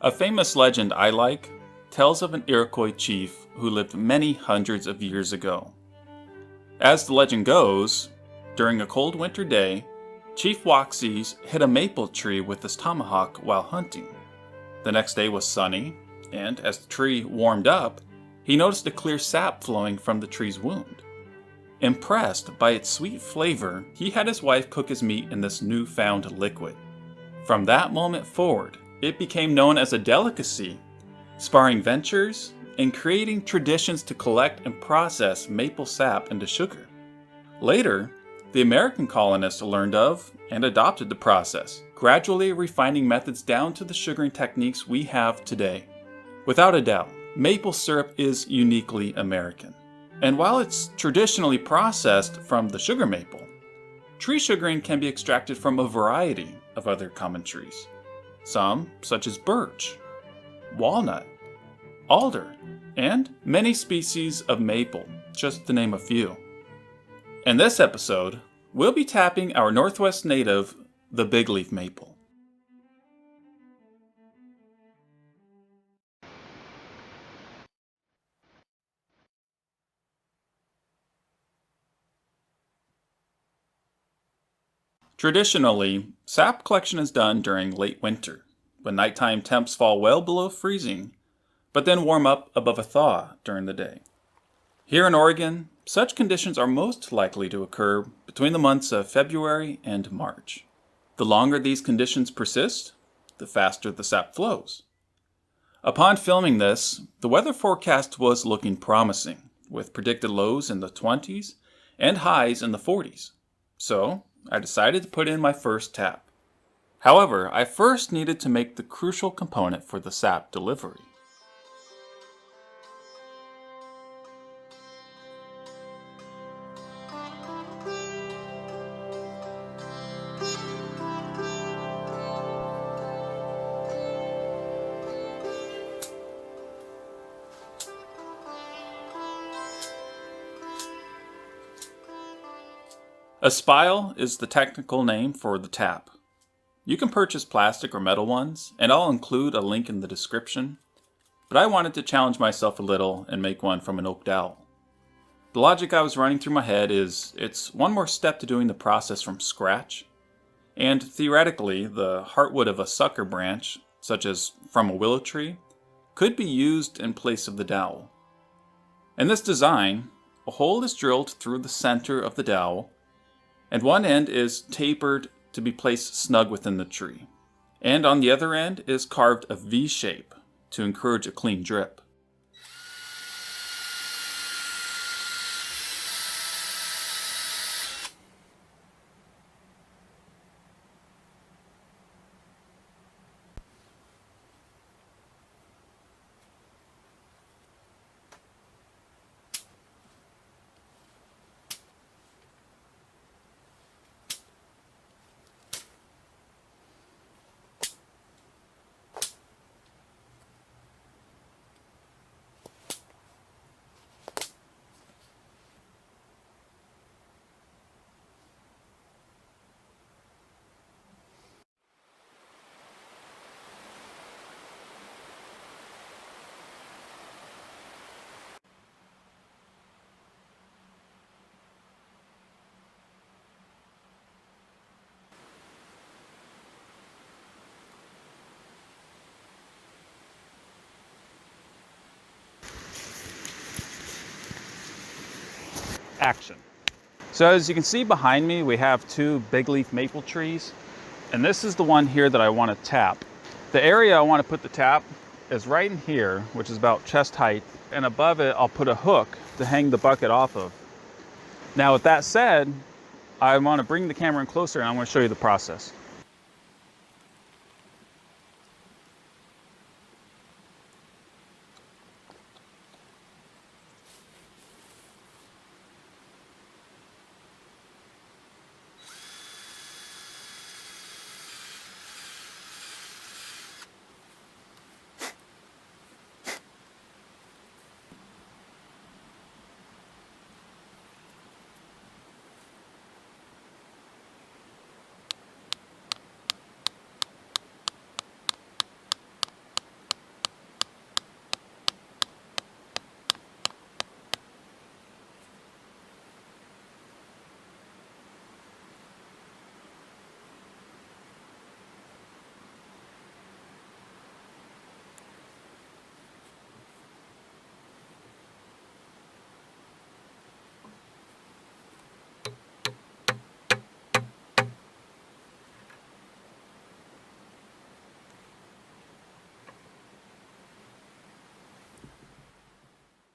A famous legend I like tells of an Iroquois chief who lived many hundreds of years ago. As the legend goes, during a cold winter day, Chief Waxies hit a maple tree with his tomahawk while hunting. The next day was sunny, and as the tree warmed up, he noticed a clear sap flowing from the tree's wound. Impressed by its sweet flavor, he had his wife cook his meat in this newfound liquid. From that moment forward, it became known as a delicacy, sparring ventures and creating traditions to collect and process maple sap into sugar. Later, the American colonists learned of and adopted the process, gradually refining methods down to the sugaring techniques we have today. Without a doubt, maple syrup is uniquely American. And while it's traditionally processed from the sugar maple, tree sugaring can be extracted from a variety of other common trees. Some, such as birch, walnut, alder, and many species of maple, just to name a few. In this episode, we'll be tapping our Northwest native, the Bigleaf Maple. Traditionally, sap collection is done during late winter, when nighttime temps fall well below freezing, but then warm up above a thaw during the day. Here in Oregon, such conditions are most likely to occur between the months of February and March. The longer these conditions persist, the faster the sap flows. Upon filming this, the weather forecast was looking promising, with predicted lows in the 20s and highs in the 40s. So, I decided to put in my first tap. However, I first needed to make the crucial component for the sap delivery. A spile is the technical name for the tap. You can purchase plastic or metal ones, and I'll include a link in the description, but I wanted to challenge myself a little and make one from an oak dowel. The logic I was running through my head is it's one more step to doing the process from scratch, and theoretically the heartwood of a sucker branch, such as from a willow tree, could be used in place of the dowel. In this design, a hole is drilled through the center of the dowel, and one end is tapered to be placed snug within the tree. And on the other end is carved a V shape to encourage a clean drip. Action. So as you can see behind me, we have two bigleaf maple trees, and this is the one here that I want to tap. The area I want to put the tap is right in here, which is about chest height, and above it I'll put a hook to hang the bucket off of. Now with that said, I want to bring the camera in closer and I'm going to show you the process.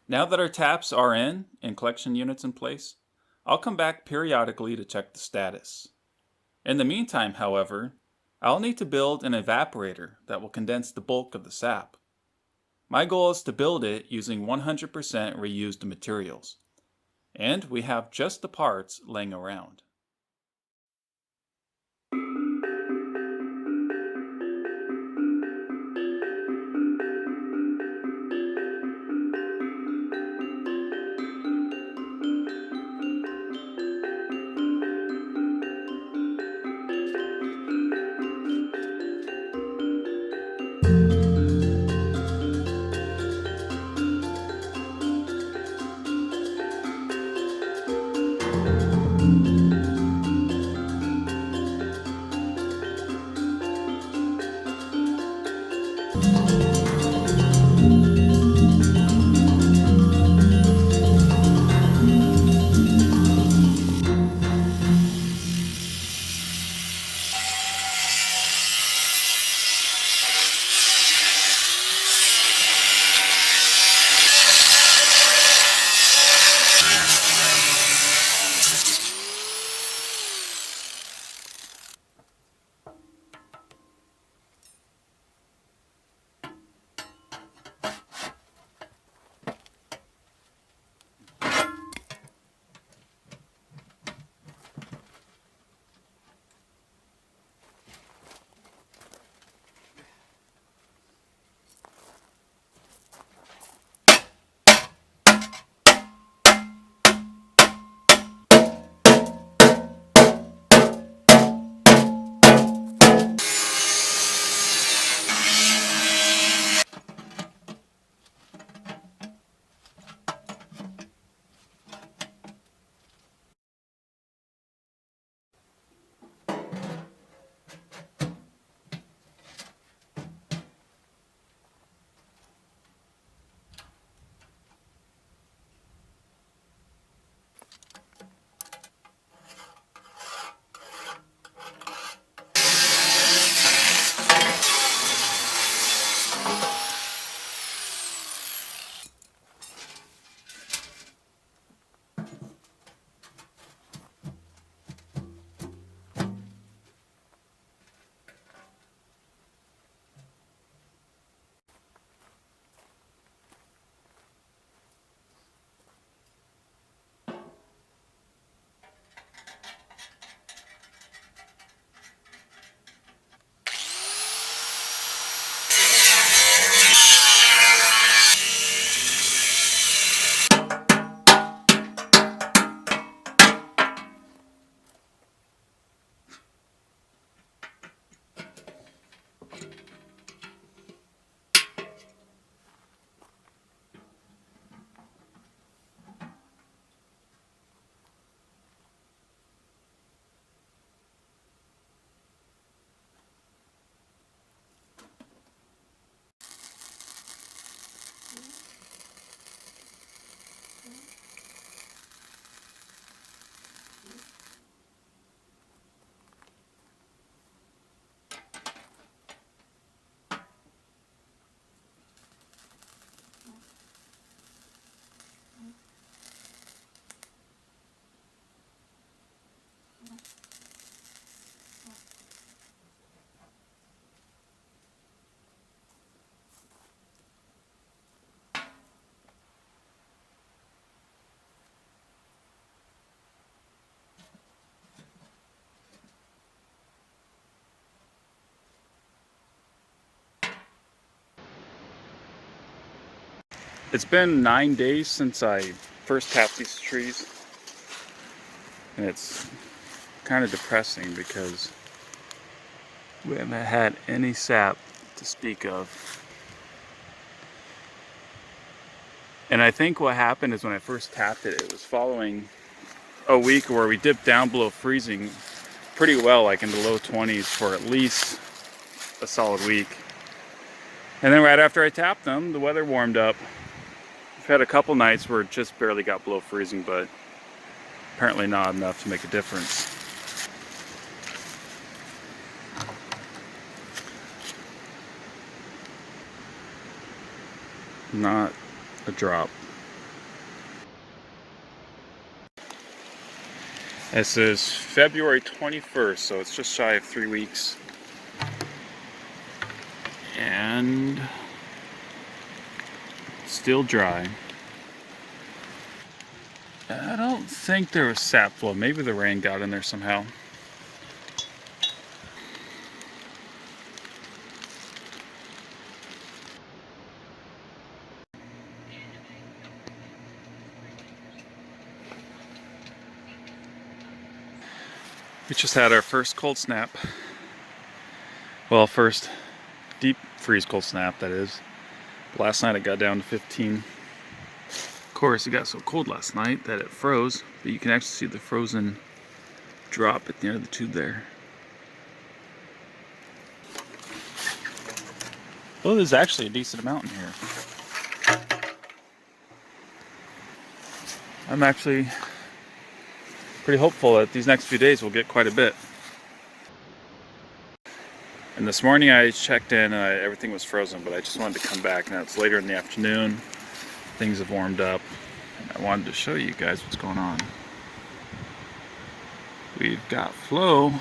Now that our taps are in and collection units in place, I'll come back periodically to check the status. In the meantime, however, I'll need to build an evaporator that will condense the bulk of the sap. My goal is to build it using 100% reused materials, and we have just the parts laying around. It's been 9 days since I first tapped these trees, and it's kind of depressing because we haven't had any sap to speak of. And I think what happened is when I first tapped it, it was following a week where we dipped down below freezing pretty well, like in the low 20s for at least a solid week. And then right after I tapped them, the weather warmed up. We've had a couple nights where it just barely got below freezing, but apparently not enough to make a difference. Not a drop. This is February 21st, so it's just shy of 3 weeks. And still dry. I don't think there was sap flow. Maybe the rain got in there somehow. We just had our first cold snap. Well, first deep freeze cold snap, that is. Last night it got down to 15. Of course, it got so cold last night that it froze, but you can actually see the frozen drop at the end of the tube there. Well, there's actually a decent amount in here. I'm actually pretty hopeful that these next few days we'll get quite a bit. And this morning I checked in and everything was frozen, but I just wanted to come back. Now it's later in the afternoon, things have warmed up, and I wanted to show you guys what's going on. We've got flow.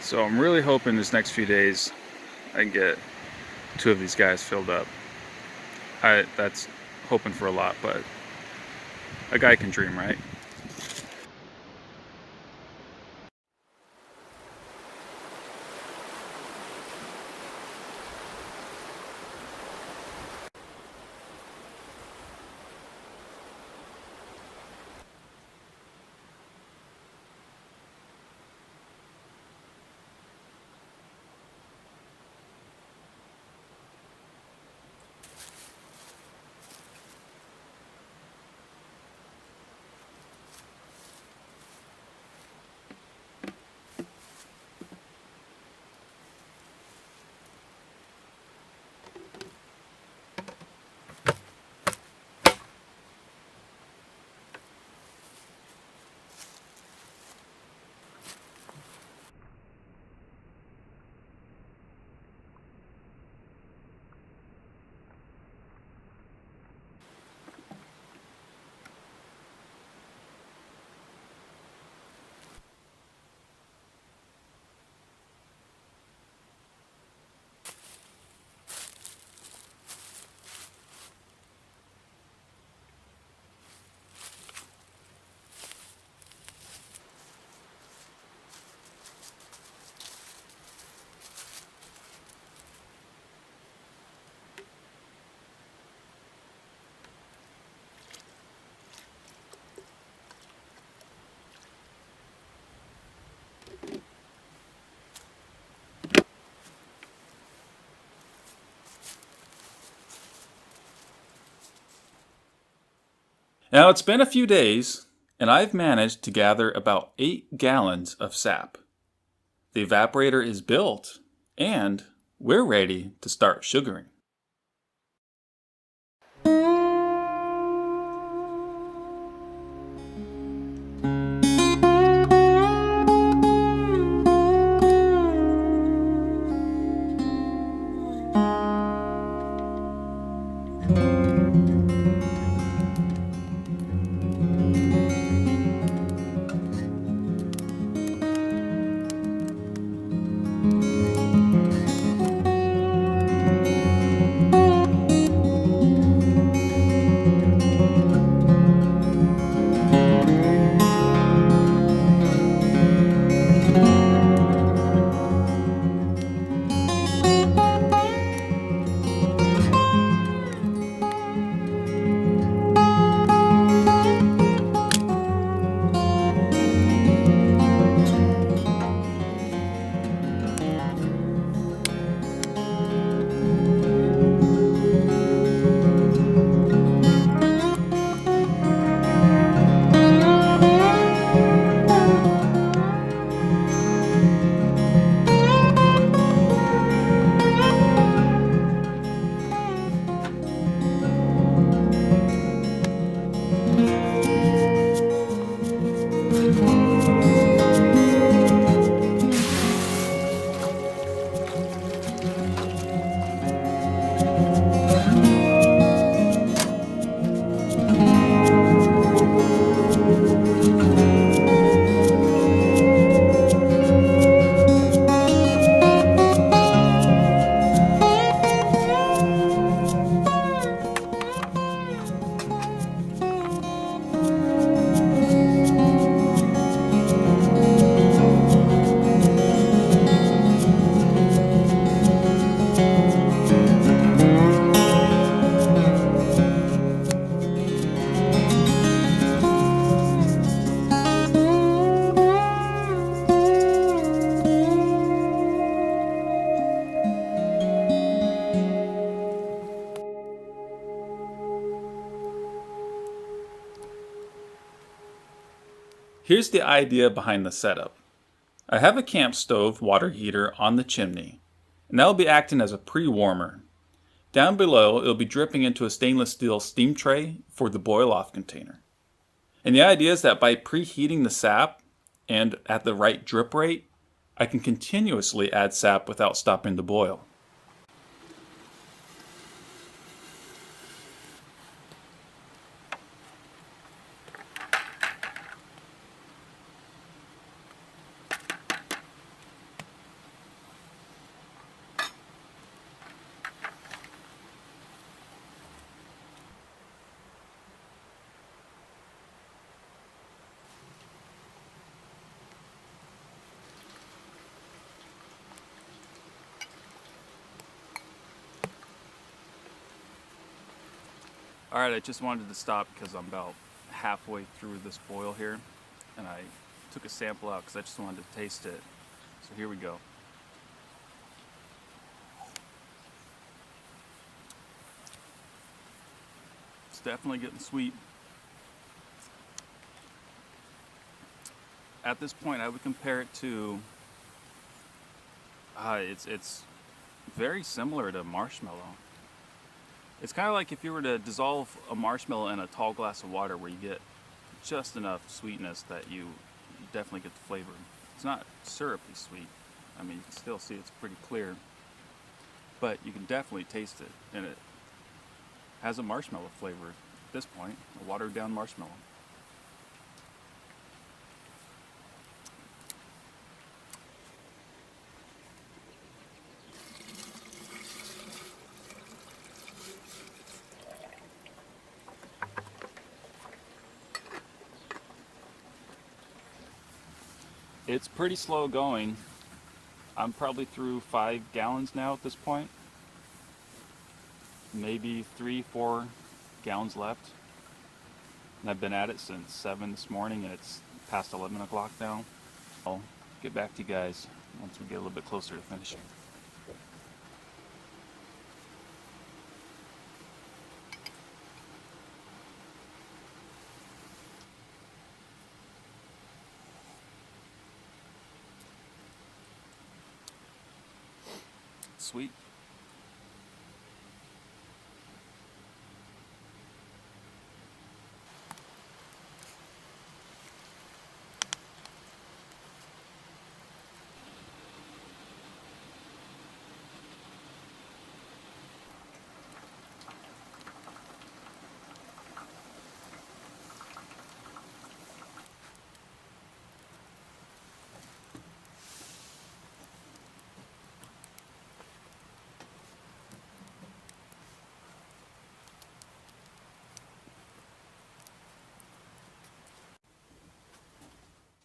So I'm really hoping this next few days I can get 2 of these guys filled up. That's hoping for a lot, but a guy can dream, right? Now it's been a few days, and I've managed to gather about 8 gallons of sap. The evaporator is built, and we're ready to start sugaring. Here's the idea behind the setup. I have a camp stove water heater on the chimney, and that will be acting as a pre-warmer. Down below, it'll be dripping into a stainless steel steam tray for the boil-off container. And the idea is that by preheating the sap and at the right drip rate, I can continuously add sap without stopping the boil. Alright, I just wanted to stop because I'm about halfway through this boil here, and I took a sample out because I just wanted to taste it. So here we go. It's definitely getting sweet. At this point, I would compare it to, it's very similar to marshmallow. It's kind of like if you were to dissolve a marshmallow in a tall glass of water where you get just enough sweetness that you definitely get the flavor. It's not syrupy sweet. I mean, you can still see it's pretty clear, but you can definitely taste it, and it has a marshmallow flavor at this point, a watered down marshmallow. It's pretty slow going. I'm probably through 5 gallons now at this point. Maybe 3-4 gallons left. And I've been at it since 7 this morning, and it's past 11 o'clock now. I'll get back to you guys once we get a little bit closer to finishing. Sweet.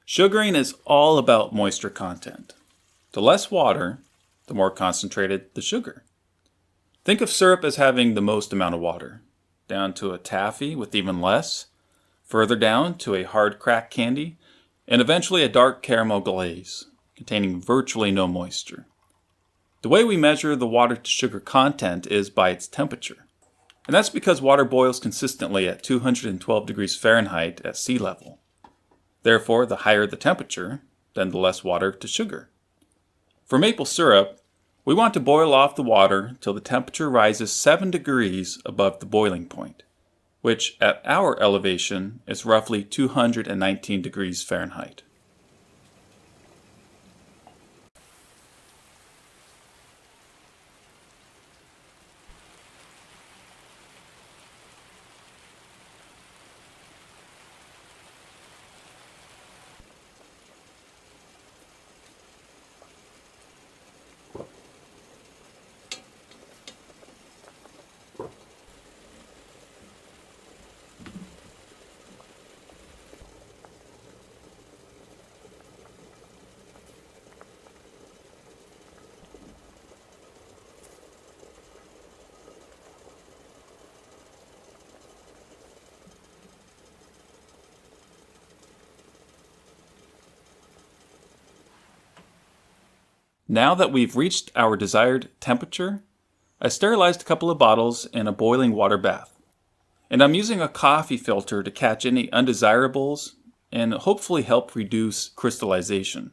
Sugaring is all about moisture content. The less water, the more concentrated the sugar. Think of syrup as having the most amount of water, down to a taffy with even less, further down to a hard crack candy, and eventually a dark caramel glaze, containing virtually no moisture. The way we measure the water to sugar content is by its temperature. And that's because water boils consistently at 212 degrees Fahrenheit at sea level. Therefore, the higher the temperature, then the less water to sugar. For maple syrup, we want to boil off the water till the temperature rises 7 degrees above the boiling point, which at our elevation is roughly 219 degrees Fahrenheit. Now that we've reached our desired temperature, I sterilized a couple of bottles in a boiling water bath. And I'm using a coffee filter to catch any undesirables and hopefully help reduce crystallization.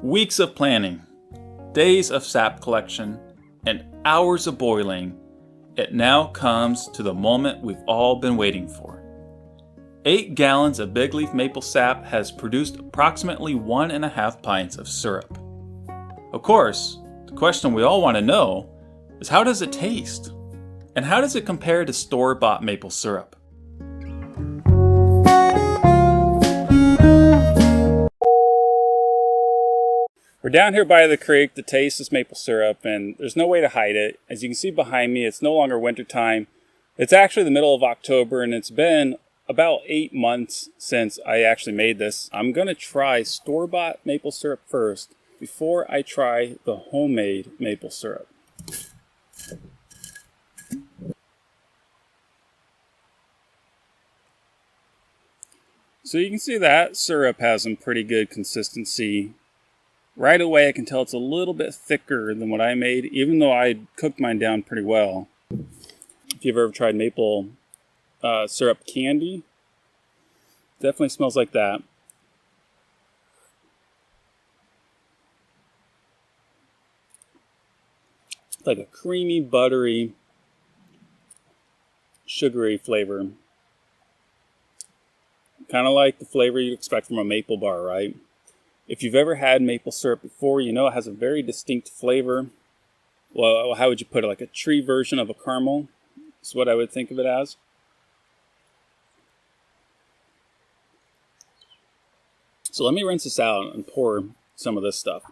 Weeks of planning, days of sap collection, and hours of boiling, it now comes to the moment we've all been waiting for. 8 gallons of Bigleaf Maple sap has produced approximately 1.5 pints of syrup. Of course, the question we all want to know is, how does it taste? And how does it compare to store-bought maple syrup? We're down here by the creek to taste this maple syrup, and there's no way to hide it. As you can see behind me, it's no longer winter time. It's actually the middle of October, and it's been about 8 months since I actually made this. I'm going to try store-bought maple syrup first before I try the homemade maple syrup. So you can see that syrup has some pretty good consistency. Right away, I can tell it's a little bit thicker than what I made, even though I cooked mine down pretty well. If you've ever tried maple syrup candy, definitely smells like that. It's like a creamy, buttery, sugary flavor. Kind of like the flavor you'd expect from a maple bar, right? If you've ever had maple syrup before, you know it has a very distinct flavor. Well, how would you put it? Like a tree version of a caramel is what I would think of it as. So let me rinse this out and pour some of this stuff.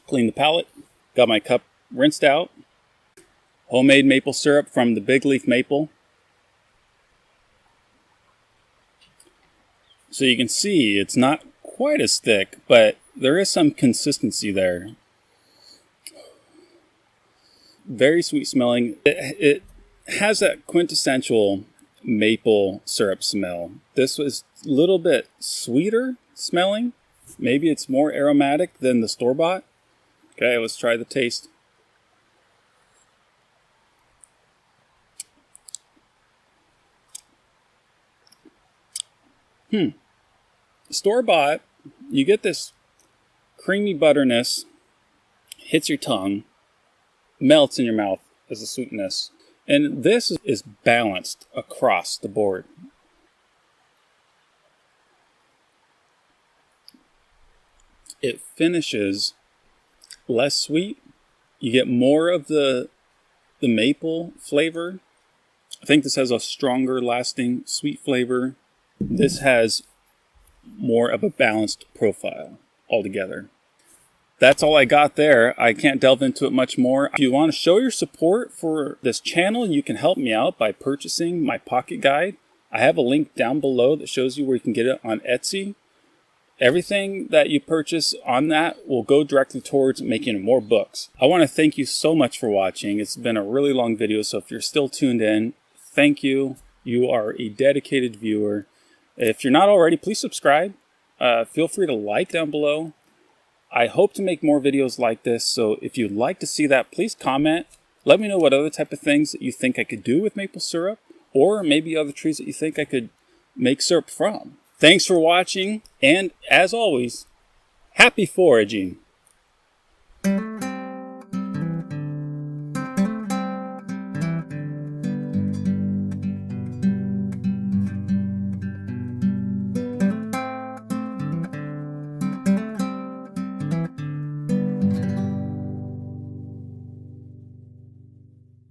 Clean the palate. Got my cup rinsed out. Homemade maple syrup from the Bigleaf Maple. So you can see it's not quite as thick, but there is some consistency there. Very sweet smelling. It has that quintessential maple syrup smell. This was a little bit sweeter smelling. Maybe it's more aromatic than the store-bought. Okay, let's try the taste. Store-bought, you get this creamy butterness, hits your tongue, melts in your mouth as a sweetness. And this is balanced across the board. It finishes less sweet. You get more of the maple flavor. I think this has a stronger lasting sweet flavor. This has more of a balanced profile altogether. That's all I got there. I can't delve into it much more. If you want to show your support for this channel, you can help me out by purchasing my pocket guide. I have a link down below that shows you where you can get it on Etsy. Everything that you purchase on that will go directly towards making more books. I want to thank you so much for watching. It's been a really long video, so if you're still tuned in, thank you. You are a dedicated viewer. If you're not already, please subscribe. Feel free to like down below. I hope to make more videos like this, so if you'd like to see that, please comment. Let me know what other type of things that you think I could do with maple syrup, or maybe other trees that you think I could make syrup from. Thanks for watching, and as always, happy foraging!